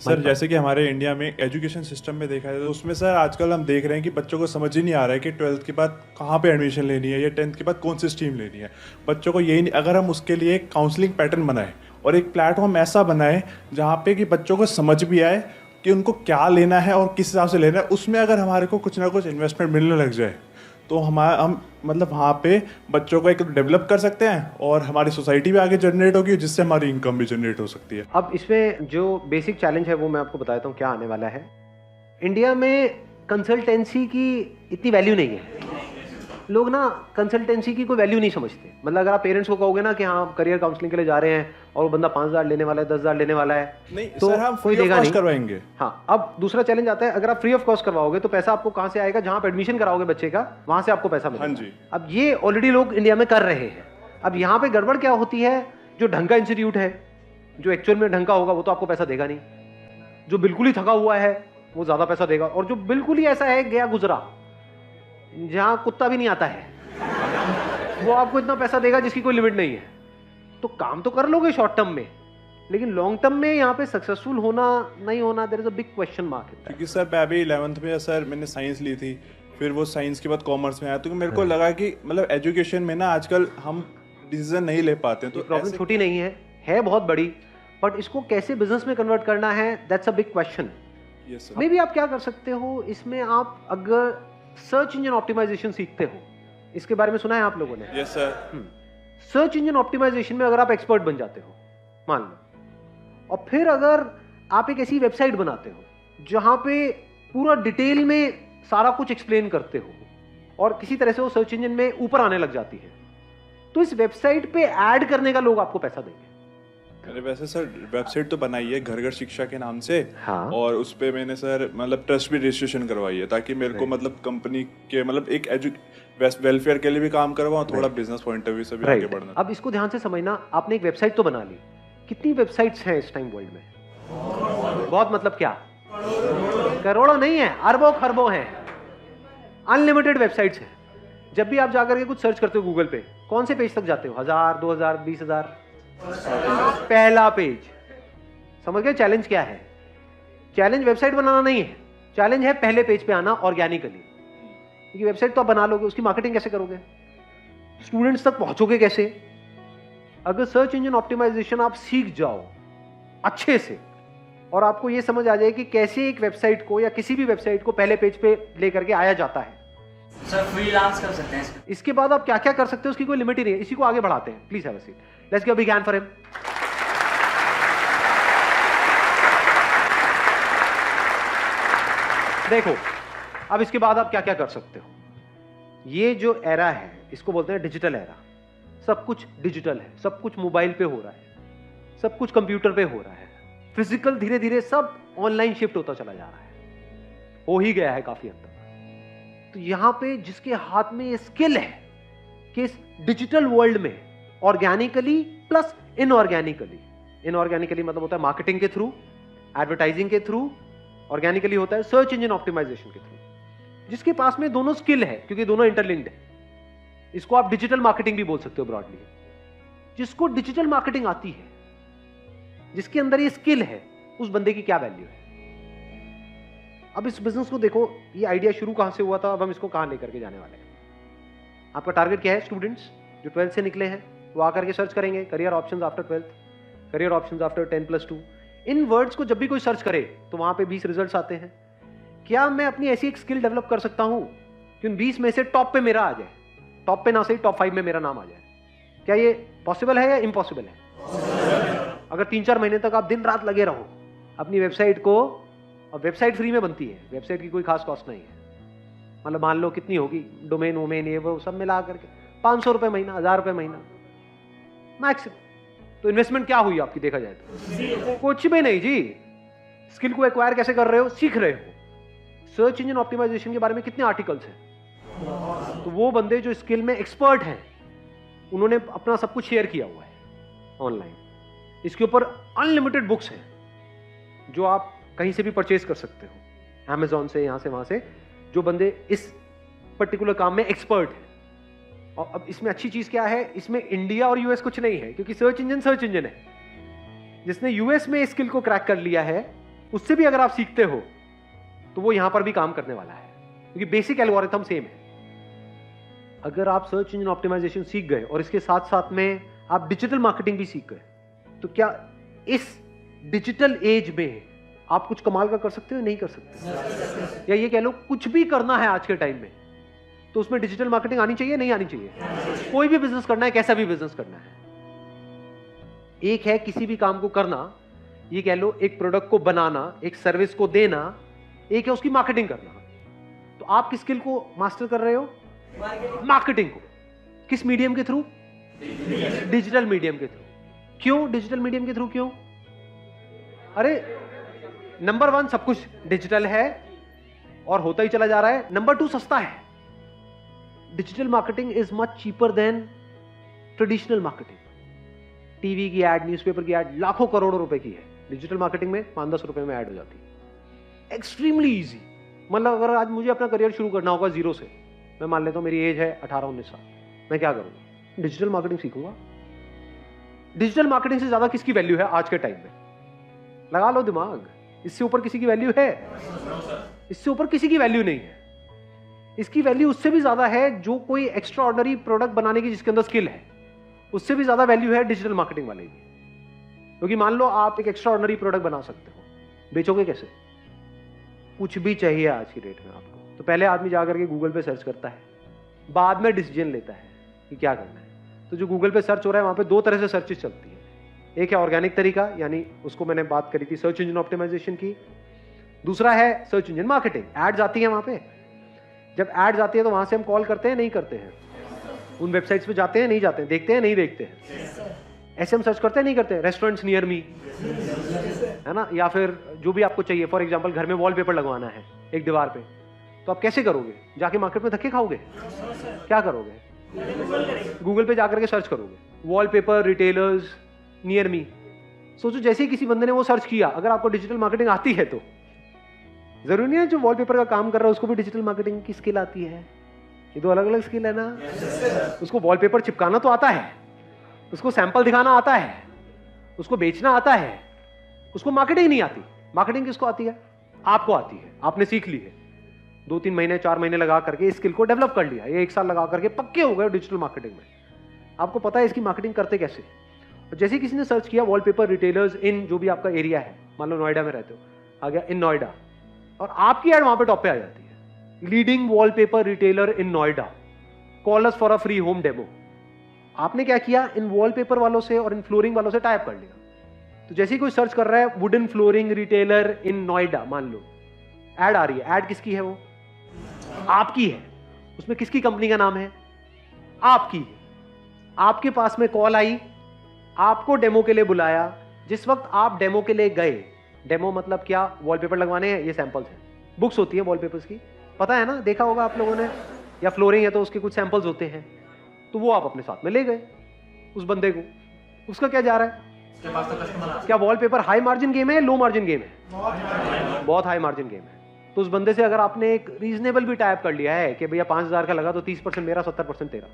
Sir जैसे कि हमारे इंडिया में एजुकेशन सिस्टम में देखा जाए तो उसमें सर आजकल हम देख रहे हैं कि बच्चों को समझ ही नहीं आ रहा है कि ट्वेल्थ के बाद कहाँ पे एडमिशन लेनी है या टेंथ के बाद कौन सी स्ट्रीम लेनी है। बच्चों को यही नहीं, अगर हम उसके लिए एक काउंसलिंग पैटर्न बनाएं और एक प्लेटफॉर्म ऐसा बनाएं जहाँ पे कि बच्चों को समझ भी आए कि उनको क्या लेना है और किस हिसाब से लेना है, उसमें अगर हमारे को कुछ ना कुछ इन्वेस्टमेंट मिलने लग जाए तो हम मतलब वहाँ पे बच्चों को एक डेवलप कर सकते हैं और हमारी सोसाइटी भी आगे जनरेट होगी जिससे हमारी इनकम भी जनरेट हो सकती है। अब इसमें जो बेसिक चैलेंज है वो मैं आपको बताता हूँ क्या आने वाला है। इंडिया में कंसल्टेंसी की इतनी वैल्यू नहीं है। लोग ना कंसल्टेंसी की कोई वैल्यू नहीं समझते। मतलब अगर आप पेरेंट्स को कहोगे ना कि हाँ करियर काउंसलिंग के लिए जा रहे हैं और वो बंदा 5,000 लेने वाला है, 10,000 लेने वाला है, नहीं तो सर, हम कोई फ्री ऑफ देगा कॉस्ट नहीं करवाएंगे। हाँ, अब दूसरा चैलेंज आता है, अगर आप फ्री ऑफ कॉस्ट करवाओगे तो पैसा आपको कहाँ से आएगा? जहाँ आप एडमिशन कराओगे बच्चे का वहां से आपको पैसा मिलेगा। हाँ जी। अब ये ऑलरेडी लोग इंडिया में कर रहे हैं। अब यहाँ पे गड़बड़ क्या होती है, जो ढंग का इंस्टीट्यूट है, जो एक्चुअल में ढंग का होगा वो तो आपको पैसा देगा नहीं। जो बिल्कुल ही थका हुआ है वो ज्यादा पैसा देगा, और जो बिल्कुल ही ऐसा है गया गुजरा, जहां कुत्ता भी नहीं आता है, वो आपको इतना पैसा देगा जिसकी कोई लिमिट नहीं है। तो काम तो कर लोगे शॉर्ट टर्म में, लेकिन लॉन्ग टर्म में यहाँ पे सक्सेसफुल होना नहीं होना, there is a big question mark. क्योंकि सर मैं अभी 11th में सर मैंने साइंस ली थी, फिर वो साइंस के बाद कॉमर्स में आया, तो मेरे को लगा कि मतलब एजुकेशन में ना आजकल हम डिसीजन नहीं ले पाते हैं। तो प्रॉब्लम छोटी नहीं है बहुत बड़ी, बट इसको कैसे बिजनेस में कन्वर्ट करना है, that's a big question. May be आप क्या कर सकते हो इसमें, आप अगर सर्च इंजन ऑप्टिमाइजेशन सीखते हो, इसके बारे में सुना है आप लोगों ने? Yes sir. Search engine optimisation में अगर आप एक्सपर्ट बन जाते हो मान लो, और फिर अगर आप एक ऐसी वेबसाइट बनाते हो जहां पे पूरा डिटेल में सारा कुछ एक्सप्लेन करते हो और किसी तरह से वो सर्च इंजन में ऊपर आने लग जाती है, तो इस वेबसाइट पे ऐड करने का लोग आपको पैसा देंगे। अरे वैसे सर वेबसाइट तो बनाई है घर घर शिक्षा के नाम से। हाँ। और उस पे मैंने सर मतलब ट्रस्ट भी रजिस्ट्रेशन करवाई है ताकि मेरे को मतलब कंपनी के मतलब एक वेलफेयर के लिए भी काम करवाऊं, थोड़ा बिजनेस पॉइंट ऑफ व्यू से भी आगे बढ़ना। अब इसको ध्यान से समझना, आपने एक वेबसाइट तो बना ली, कितनी वेबसाइट्स हैं इस टाइम वर्ल्ड में? बहुत, मतलब क्या करोड़ों नहीं है, अरबों खरबों हैं, अनलिमिटेड वेबसाइट्स हैं। जब भी आप जाकर के कुछ सर्च करते हो गूगल पे, कौन से पेज तक जाते हो? 1000, 2000, 20,000? पहला पेज। समझ गए चैलेंज क्या है? चैलेंज वेबसाइट बनाना नहीं है, चैलेंज है पहले पेज पे आना ऑर्गेनिकली। क्योंकि वेबसाइट तो आप बना लोगे, उसकी मार्केटिंग कैसे करोगे? स्टूडेंट्स तक पहुंचोगे कैसे? अगर सर्च इंजन ऑप्टिमाइजेशन आप सीख जाओ अच्छे से और आपको यह समझ आ जाए कि कैसे एक वेबसाइट को या किसी भी वेबसाइट को पहले पेज पे लेकर के आया जाता है, सर फ्रीलांस कर सकते हैं इसके बाद आप क्या क्या कर सकते हो उसकी कोई लिमिट ही नहीं है। इसी को आगे बढ़ाते हैं। Please have a seat. Let's give a big hand for him. देखो अब इसके बाद आप क्या क्या कर सकते हो। ये जो एरा है इसको बोलते हैं डिजिटल एरा। सब कुछ डिजिटल है, सब कुछ मोबाइल पे हो रहा है, सब कुछ कंप्यूटर पे हो रहा है। फिजिकल धीरे धीरे सब ऑनलाइन शिफ्ट होता चला जा रहा है, हो ही गया है काफी हद तक। तो यहां पे जिसके हाथ में ये स्किल है कि इस डिजिटल वर्ल्ड में ऑर्गेनिकली प्लस इनऑर्गेनिकली मतलब होता है मार्केटिंग के थ्रू, एडवर्टाइजिंग के थ्रू, ऑर्गेनिकली होता है सर्च इंजन ऑप्टिमाइजेशन के थ्रू। जिसके पास में दोनों स्किल है, क्योंकि दोनों इंटरलिंक्ड है, इसको आप डिजिटल मार्केटिंग भी बोल सकते हो ब्रॉडली। जिसको डिजिटल मार्केटिंग आती है, जिसके अंदर ये स्किल है, उस बंदे की क्या वैल्यू है। अब इस बिजनेस को देखो, ये आइडिया शुरू कहां से हुआ था, अब हम इसको कहां लेकर के जाने वाले हैं। आपका टारगेट क्या है? स्टूडेंट्स जो 12th से निकले हैं वो आकर के सर्च करेंगे career options after 12th, career options after 10+2। इन वर्ड्स को जब भी कोई सर्च करे तो वहां पे 20 रिजल्ट्स आते हैं। क्या मैं अपनी ऐसी एक स्किल डेवलप कर सकता हूं कि उन 20 में से टॉप पे मेरा आ जाए? टॉप पे ना सही, टॉप 5 में मेरा नाम आ जाए। क्या ये पॉसिबल है या इम्पॉसिबल है? अगर 3-4 महीने तक आप दिन रात लगे रहो अपनी वेबसाइट को, और वेबसाइट फ्री में बनती है, वेबसाइट की कोई खास कॉस्ट नहीं है। मतलब मान लो कितनी होगी, डोमेन वोमेन ये वो सब मिला करके 500 रुपए महीना, 1000 रुपए महीना मैक्सिमम। तो इन्वेस्टमेंट क्या हुई आपकी देखा जाए तो? कुछ भी नहीं जी। स्किल को एक्वायर कैसे कर रहे हो? सीख रहे हो। सर्च इंजन ऑप्टिमाइजेशन के बारे में कितने आर्टिकल्स हैं, तो वो बंदे जो स्किल में एक्सपर्ट हैं उन्होंने अपना सब कुछ शेयर किया हुआ है ऑनलाइन। इसके ऊपर अनलिमिटेड बुक्स हैं जो आप कहीं से भी परचेज कर सकते हो, Amazon से, यहां से वहां से, जो बंदे इस पर्टिकुलर काम में एक्सपर्ट हैं। और अब इसमें अच्छी चीज क्या है, इसमें इंडिया और यूएस कुछ नहीं है, क्योंकि सर्च इंजन है। जिसने यूएस में स्किल को क्रैक कर लिया है उससे भी अगर आप सीखते हो तो वो यहां पर भी काम करने वाला है, क्योंकि बेसिक एल्गोरिथम सेम है। अगर आप सर्च इंजन ऑप्टिमाइजेशन सीख गए और इसके साथ साथ में आप डिजिटल मार्केटिंग भी सीख गए, तो क्या इस डिजिटल एज में आप कुछ कमाल का कर सकते हो? नहीं कर सकते। या ये कह लो कुछ भी करना है आज के टाइम में तो उसमें डिजिटल मार्केटिंग आनी चाहिए, नहीं आनी चाहिए? कोई भी बिजनेस करना है, कैसा भी बिजनेस करना है, एक है किसी भी काम को करना, ये कह लो एक प्रोडक्ट को बनाना, एक सर्विस को देना, एक है उसकी मार्केटिंग करना। तो आप किस स्किल को मास्टर कर रहे हो? मार्केटिंग को। किस मीडियम के थ्रू? डिजिटल मीडियम के थ्रू। क्यों डिजिटल मीडियम के थ्रू? क्यों? अरे नंबर 1 सब कुछ डिजिटल है और होता ही चला जा रहा है। नंबर 2 सस्ता है। Digital marketing is much cheaper than traditional marketing. TV की एड, न्यूज़पेपर की एड लाखों करोड़ों रुपए की है, डिजिटल मार्केटिंग में 5-10 रुपए में ऐड हो जाती है। Extremely easy. मतलब अगर आज मुझे अपना करियर शुरू करना होगा जीरो से, मैं मान लेता हूं मेरी एज है 18-19 साल, मैं क्या करूंगा? डिजिटल मार्केटिंग सीखूंगा। डिजिटल मार्केटिंग से ज्यादा किसकी वैल्यू है आज के टाइम में? लगा लो दिमाग। इससे ऊपर किसी की वैल्यू है? इससे ऊपर किसी की वैल्यू नहीं है। इसकी वैल्यू उससे भी ज्यादा है जो कोई एक्स्ट्रा ऑर्डिनरी प्रोडक्ट बनाने की जिसके अंदर स्किल है, उससे भी ज्यादा वैल्यू है डिजिटल मार्केटिंग वाले की। क्योंकि मान लो आप एक एक्स्ट्रा ऑर्डिनरी प्रोडक्ट बना सकते हो, बेचोगे कैसे? कुछ भी चाहिए आज की डेट में आपको, तो पहले आदमी जाकर के गूगल पे सर्च करता है, बाद में डिसीजन लेता है कि क्या करना है। तो जो गूगल पे सर्च हो रहा है वहां पे 2 तरह से सर्चेस चलती है। एक है ऑर्गेनिक तरीका, यानी उसको मैंने बात करी थी सर्च इंजन ऑप्टिमाइजेशन की। दूसरा है सर्च इंजन मार्केटिंग। एड्स आती है वहां पे, जब एड्स आती है तो वहां से हम कॉल करते हैं, नहीं करते हैं? उन वेबसाइट्स पे जाते हैं, नहीं जाते हैं? देखते हैं, नहीं देखते हैं? ऐसे हम सर्च करते हैं, नहीं करते? रेस्टोरेंट्स नियर मी, है ना? या फिर जो भी आपको चाहिए, फॉर एग्जांपल घर में वॉलपेपर लगवाना है एक दीवार पे, तो आप कैसे करोगे? जाके मार्केट में धक्के खाओगे? क्या करोगे? गूगल पे जाकर के सर्च करोगे, वॉलपेपर रिटेलर्स नियर मी। सोचो जैसे ही किसी बंदे ने वो सर्च किया, अगर आपको डिजिटल मार्केटिंग आती है तो जरूरी नहीं है जो वॉलपेपर का काम कर रहा है उसको भी डिजिटल मार्केटिंग की स्किल आती है। ये 2 अलग अलग स्किल है ना। उसको वॉलपेपर चिपकाना तो आता है, उसको सैंपल दिखाना आता है, उसको बेचना आता है, उसको मार्केटिंग नहीं आती। मार्केटिंग किसको आती है? आपको आती है, आपने सीख ली है। 2-3 महीने 4 महीने लगा करके इस स्किल को डेवलप कर लिया, ये 1 साल लगा करके पक्के हो गए डिजिटल मार्केटिंग में। आपको पता है इसकी मार्केटिंग करते कैसे। और जैसे किसी ने सर्च किया वॉलपेपर रिटेलर्स इन जो भी आपका एरिया है, मान लो नोएडा में रहते हो, आ गया इन नोएडा, और आपकी एड वहां पे टॉप पे आ जाती है, leading wallpaper retailer in Noida, call us for a free home demo. आपने क्या किया? इन वॉलपेपर वालों से और इन फ्लोरिंग वालों से टाइप कर लिया। तो जैसे ही कोई सर्च कर रहा है wooden flooring retailer in Noida, मान लो एड आ रही है। एड किसकी है? वो आपकी है। उसमें किसकी कंपनी का नाम है? आपकी है। आपके पास में कॉल आई, आपको डेमो के लिए बुलाया। जिस वक्त आप डेमो के लिए गए, डेमो मतलब क्या? वॉलपेपर लगवाने हैं, ये सैंपल्स हैं। बुक्स होती है वॉलपेपर्स की, पता है ना, देखा होगा आप लोगों ने। या फ्लोरिंग है तो उसके कुछ सैंपल्स होते हैं, तो वो आप अपने साथ में ले गए उस बंदे को। उसका क्या जा रहा है? क्या वॉलपेपर हाई मार्जिन गेम है, लो मार्जिन गेम है? बहुत हाई मार्जिन गेम है। तो उस बंदे से अगर आपने एक रीजनेबल भी टाइप कर लिया है कि भैया 5000 का लगा तो 30% मेरा, 70% तेरा,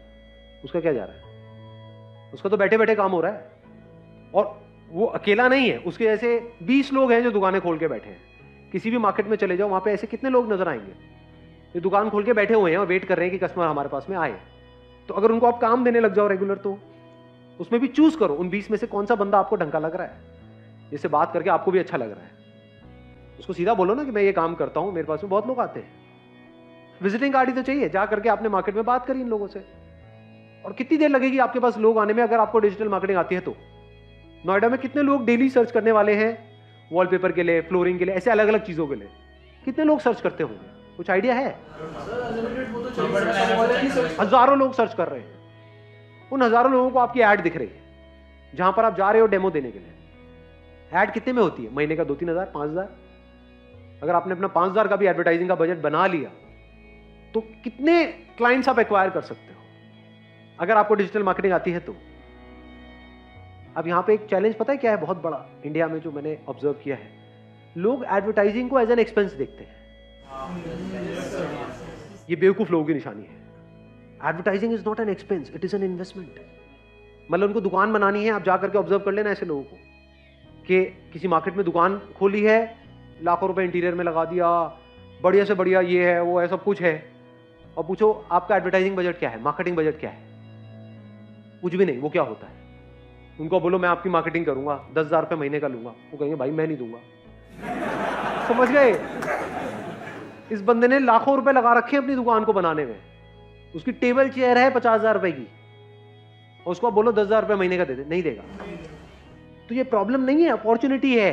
उसका क्या जा रहा है? उसका तो बैठे बैठे काम हो रहा है। और वो अकेला नहीं है, उसके जैसे 20 लोग हैं जो दुकानें खोल के बैठे हैं। किसी भी मार्केट में चले जाओ, वहां पे ऐसे कितने लोग नजर आएंगे ये दुकान खोल के बैठे हुए हैं और वेट कर रहे हैं कि कस्टमर हमारे पास में आए। तो अगर उनको आप काम देने लग जाओ रेगुलर, तो उसमें भी चूज करो उन 20 में से कौन सा बंदा आपको ढंग का लग रहा है, जिससे बात करके आपको भी अच्छा लग रहा है। उसको सीधा बोलो ना कि मैं ये काम करता हूं, मेरे पास में बहुत लोग आते हैं। विजिटिंग कार्ड ही तो चाहिए। जा करके आपने मार्केट में बात करी इन लोगों से, और कितनी देर लगेगी आपके पास लोग आने में अगर आपको डिजिटल मार्केटिंग आती है तो। नोएडा में कितने लोग डेली सर्च करने वाले हैं वॉलपेपर के लिए, फ्लोरिंग के लिए, ऐसे अलग अलग चीजों के लिए? कितने लोग सर्च करते होंगे? कुछ आइडिया है? हजारों लोग सर्च कर रहे हैं। उन हजारों लोगों को आपकी ऐड दिख रही है जहां पर आप जा रहे हो डेमो देने के लिए। ऐड कितने में होती है? महीने का 2-3 हजार, 5 हजार। अगर आपने अपना 5 हजार का भी एडवर्टाइजिंग का बजट बना लिया तो कितने क्लाइंट्स आप एक्वायर कर सकते हो अगर आपको डिजिटल मार्केटिंग आती है तो। अब यहां पे एक चैलेंज पता है क्या है बहुत बड़ा इंडिया में, जो मैंने ऑब्जर्व किया है, लोग एडवर्टाइजिंग को एज एन एक्सपेंस देखते हैं। ये बेवकूफ लोगों की निशानी है। Advertising is not an expense, it is an investment. मतलब उनको दुकान बनानी है, आप जाकर के ऑब्जर्व कर लेना ऐसे लोगों को कि किसी मार्केट में दुकान खोली है, लाखों रुपए इंटीरियर में लगा दिया, बढ़िया से बढ़िया ये है वो है सब कुछ है, और पूछो आपका एडवर्टाइजिंग बजट क्या है, मार्केटिंग बजट क्या है, कुछ भी नहीं। वो क्या होता है? उनको बोलो मैं आपकी मार्केटिंग करूंगा, 10,000 रुपये महीने का लूंगा, वो कहेंगे भाई मैं नहीं दूंगा। समझ गए? इस बंदे ने लाखों रुपए लगा रखे हैं अपनी दुकान को बनाने में, उसकी टेबल चेयर है 50,000 रुपए की, और उसको बोलो 10,000 रुपये महीने का दे दे, नहीं देगा। तो ये प्रॉब्लम नहीं है, अपॉर्चुनिटी है।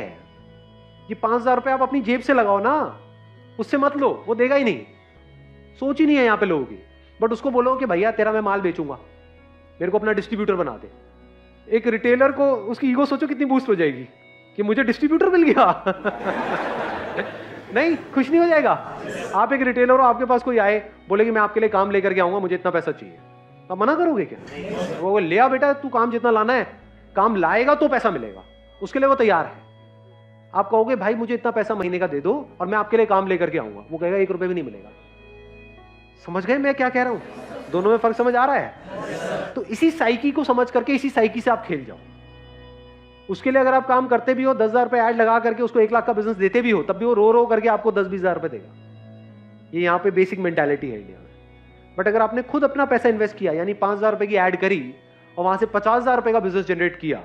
ये 5,000 रुपये आप अपनी जेब से लगाओ ना, उससे मत लो, वो देगा ही नहीं। सोच ही नहीं है यहाँ पे लोगों की। बट उसको बोलो कि भैया तेरा मैं माल बेचूंगा, मेरे को अपना डिस्ट्रीब्यूटर बना दे। एक रिटेलर को उसकी ईगो सोचो कितनी बूस्ट हो जाएगी कि मुझे डिस्ट्रीब्यूटर मिल गया। नहीं, खुश नहीं हो जाएगा? आप एक रिटेलर हो, आपके पास कोई आए बोले कि मैं आपके लिए काम लेकर के आऊंगा, मुझे इतना पैसा चाहिए, तो आप मना करोगे क्या? वो ले आ बेटा, तू काम जितना लाना है, काम लाएगा तो पैसा मिलेगा, उसके लिए वो तैयार है। आप कहोगे भाई मुझे इतना पैसा महीने का दे दो और मैं आपके लिए काम लेकर के आऊंगा, वो कहेगा 1 रुपए भी नहीं मिलेगा। समझ गए मैं क्या कह रहा हूं? दोनों में फर्क समझ आ रहा है? तो इसी साइकी को समझ करके इसी साइकी से आप खेल जाओ। उसके लिए अगर आप काम करते भी हो, 10,000 रुपए ऐड लगा करके उसको 1 लाख का बिजनेस देते भी हो, तब भी वो रो रो करके आपको 10-20 हजार रुपए देगा। ये यहाँ पे बेसिक मेंटालिटी है इंडिया में। बट अगर आपने खुद अपना पैसा इन्वेस्ट किया, यानी 5,000 रुपए की ऐड करी और वहां से 50,000 रुपए का बिजनेस जनरेट किया,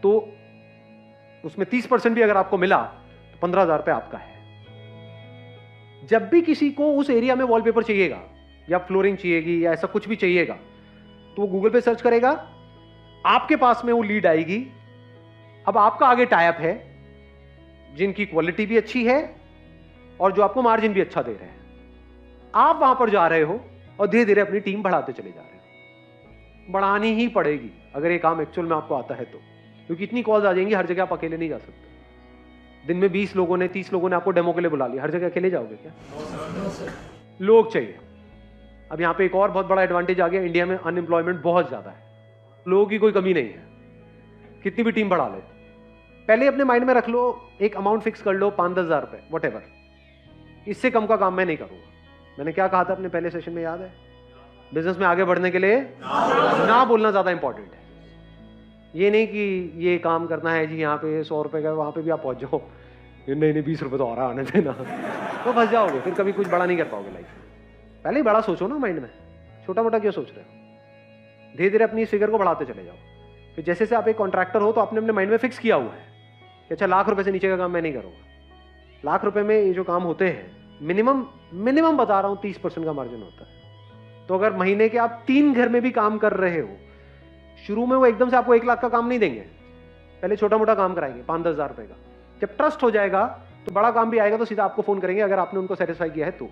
तो उसमें 30% भी अगर आपको मिला तो 15,000 रुपए आपका है। जब भी किसी को उस एरिया में वॉलपेपर चाहिएगा या फ्लोरिंग चाहिएगी या ऐसा कुछ भी चाहिएगा, तो वो गूगल पे सर्च करेगा, आपके पास में वो लीड आएगी। अब आपका आगे टाइप है जिनकी क्वालिटी भी अच्छी है और जो आपको मार्जिन भी अच्छा दे रहे हैं। आप वहां पर जा रहे हो और धीरे धीरे अपनी टीम बढ़ाते चले जा रहे हो। बढ़ानी ही पड़ेगी अगर ये काम एक्चुअल में आपको आता है तो, क्योंकि इतनी कॉल्स आ जाएंगी, हर जगह आप अकेले नहीं जा सकते। दिन में 20 लोगों ने 30 लोगों ने आपको डेमो के लिए बुला लिया, हर जगह अकेले जाओगे क्या? लोग चाहिए। अब यहाँ पे एक और बहुत बड़ा एडवांटेज आ गया, इंडिया में अनएम्प्लॉयमेंट बहुत ज्यादा है, लोगों की कोई कमी नहीं है, कितनी भी टीम बढ़ा ले। पहले अपने माइंड में रख लो, एक अमाउंट फिक्स कर लो, 5-10 हजार रुपए, वट एवर, इससे कम का काम मैं नहीं करूंगा। मैंने क्या कहा था अपने पहले सेशन में, याद है? बिजनेस में आगे बढ़ने के लिए ना बोलना ज्यादा इंपॉर्टेंट है। ये नहीं कि ये काम करना है जी, यहाँ पे 100 रुपए का, वहां पे भी आप पहुंच जाओ, नहीं 20 रुपए तो आ रहा आने देना, तो फंस जाओगे, फिर कभी कुछ बड़ा नहीं कर पाओगे लाइफ में। पहले ही बड़ा सोचो ना माइंड में, छोटा मोटा क्यों सोच रहे हो? धीरे धीरे अपनी इस फिगर को बढ़ाते चले जाओ। फिर जैसे से आप एक कॉन्ट्रैक्टर हो तो आपने अपने माइंड में फिक्स किया हुआ है कि अच्छा 1,00,000 रुपए से नीचे का काम मैं नहीं करूंगा। 1,00,000 रुपए में ये जो काम होते हैं, मिनिमम बता रहा हूं 30% का मार्जिन होता है। तो अगर महीने के आप 3 घर में भी काम कर रहे हो, शुरू में वो एकदम से आपको 1,00,000 का काम नहीं देंगे, पहले छोटा मोटा काम कराएंगे 5-10 हजार रुपए का। जब ट्रस्ट हो जाएगा तो बड़ा काम भी आएगा तो सीधा आपको फोन करेंगे, अगर आपने उनको सेटिस्फाई किया है तो।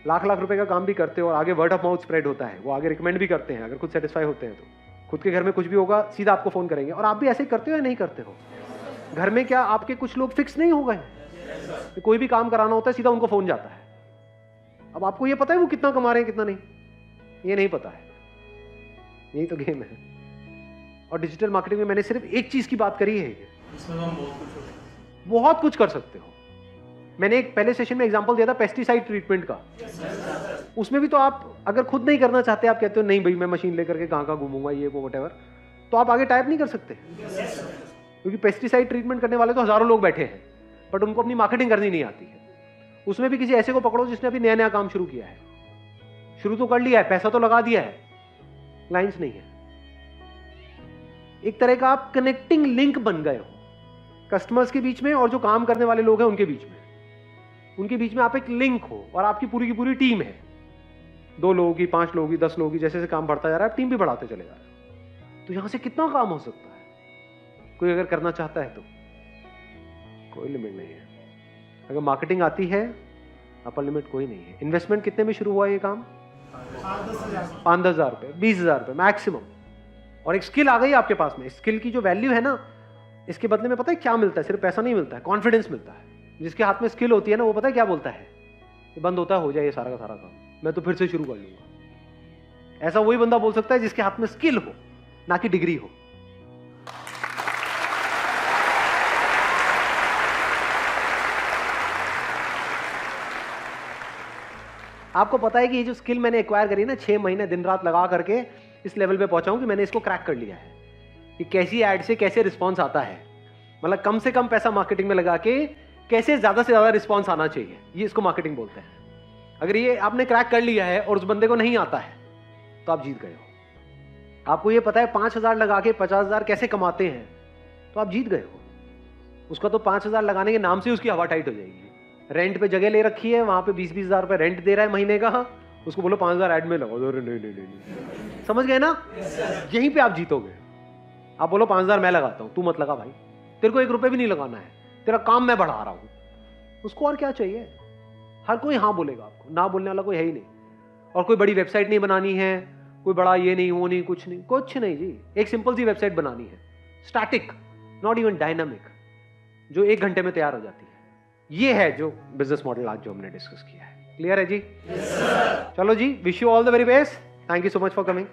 लाख रुपए का काम भी करते हो और आगे वर्ड ऑफ माउथ स्प्रेड होता है, वो आगे रिकमेंड भी करते हैं, अगर खुद सेटिस्फाई होते हैं तो। खुद के घर में कुछ भी होगा सीधा आपको फोन करेंगे। और आप भी ऐसे ही करते हो या नहीं करते हो? घर में क्या आपके कुछ लोग फिक्स नहीं हो गए? कोई भी काम कराना होता है सीधा उनको फोन जाता है। अब आपको ये पता है वो कितना कमा रहे हैं कितना नहीं? ये नहीं पता है। यही तो गेम है। और डिजिटल मार्केटिंग में मैंने सिर्फ एक चीज की बात करी है, इसमें हम बहुत कुछ कर सकते हो। मैंने एक पहले सेशन में एग्जांपल दिया था पेस्टिसाइड ट्रीटमेंट का। उसमें भी तो आप अगर खुद नहीं करना चाहते, आप कहते हो नहीं भाई मैं मशीन लेकर के कहाँ घूमूंगा ये वो व्हाटएवर, तो आप आगे टाइप नहीं कर सकते, क्योंकि पेस्टिसाइड ट्रीटमेंट करने वाले तो हजारों लोग बैठे हैं, बट उनको अपनी मार्केटिंग करनी नहीं आती है। उसमें भी किसी ऐसे को पकड़ो जिसने अभी नया नया काम शुरू किया है, शुरू तो कर लिया है, पैसा तो लगा दिया है, क्लाइंट्स नहीं है। एक तरह का आप कनेक्टिंग लिंक बन गए हो कस्टमर्स के बीच में और जो काम करने वाले लोग हैं उनके बीच में। उनके बीच में आप एक लिंक हो और आपकी पूरी की पूरी टीम है, 2 लोगों की, 5 लोगों की, 10 लोगों की। जैसे जैसे काम बढ़ता जा रहा है आप टीम भी बढ़ाते चले जा रहे हो। तो यहां से कितना काम हो सकता है, कोई अगर करना चाहता है तो कोई लिमिट नहीं है। अगर मार्केटिंग आती है अपर लिमिट कोई नहीं है। इन्वेस्टमेंट कितने में शुरू हुआ ये काम? 5-10 हजार रुपए, 20 हजार रुपए मैक्सिमम। और एक स्किल आ गई आपके पास में। स्किल की जो वैल्यू है ना, इसके बदले में पता है क्या मिलता है? सिर्फ पैसा नहीं मिलता है, कॉन्फिडेंस मिलता है। जिसके हाथ में स्किल होती है ना, वो पता है क्या बोलता है? ये बंद होता है, हो जाए ये सारा का सारा काम, मैं तो फिर से शुरू कर लूंगा। ऐसा वही बंदा बोल सकता है जिसके हाथ में स्किल हो, ना कि डिग्री हो। आपको पता है कि ये जो स्किल मैंने एक्वायर करी ना, 6 महीने दिन रात लगा करके इस लेवल पे पहुंचा हूं कि मैंने इसको क्रैक कर लिया है कि कैसी एड से कैसे रिस्पॉन्स आता है। मतलब कम से कम पैसा मार्केटिंग में लगा के कैसे ज्यादा से ज्यादा रिस्पॉन्स आना चाहिए, ये इसको मार्केटिंग बोलते हैं। अगर ये आपने क्रैक कर लिया है और उस बंदे को नहीं आता है तो आप जीत गए हो। आपको ये पता है 5,000 लगा के 50,000 कैसे कमाते हैं तो आप जीत गए हो। उसका तो 5,000 लगाने के नाम से उसकी हवा टाइट हो जाएगी। रेंट पे जगह ले रखी है, वहां पे 20-20 हजार रुपए रेंट दे रहा है महीने का, उसको बोलो 5,000 ऐड में लगाओ, नहीं, समझ गए ना? यहीं पे आप जीतोगे। आप बोलो 5,000 मैं लगाता हूं, तू मत लगा भाई, तेरे को 1 रुपए भी नहीं लगाना है, तेरा काम मैं बढ़ा रहा हूं। उसको और क्या चाहिए? हर कोई हाँ बोलेगा आपको, ना बोलने वाला कोई है ही नहीं। और कोई बड़ी वेबसाइट नहीं बनानी है, कोई बड़ा ये नहीं वो नहीं, कुछ नहीं जी। एक सिंपल सी वेबसाइट बनानी है, स्टैटिक, नॉट इवन डायनामिक, जो 1 घंटे में तैयार हो जाती है। ये है जो बिजनेस मॉडल आज जो हमने डिस्कस किया है। क्लियर है जी? चलो जी, wish you all the very best. Thank you so much for coming.